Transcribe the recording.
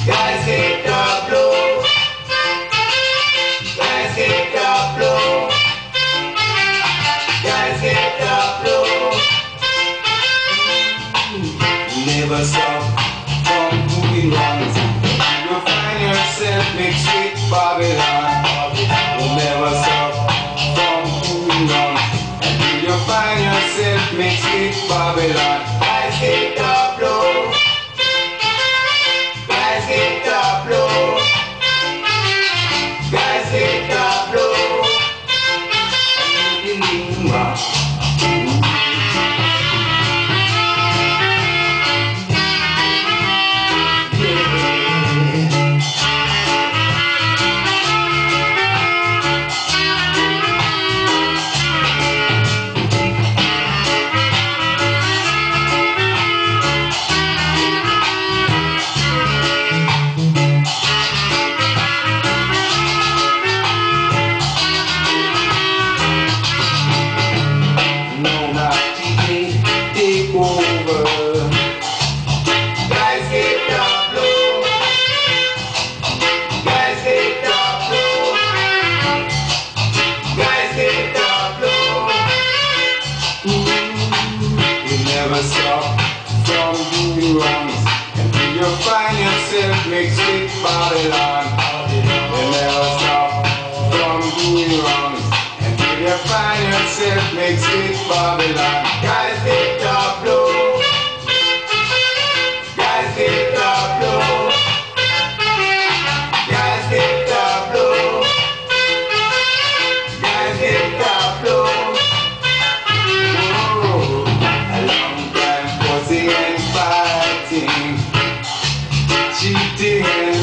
Guys hit the blow. Guys hit the blow. Guys hit the blow. Never stop from moving wrongs. You'll find yourself mixed with Babylon. You'll never stop from moving wrongs. And you'll find yourself mixed with Babylon. Guys hit the blow. Guys hit the blow. Guys hit the blow. Never stop from doing wrongs until you find yourself mixed with Babylon. You never stop from doing wrongs until you find yourself mixed with Babylon. Guys hit the blow. Guys hit the blow. Guys hit the blow. Guys hit the blow. Cheating and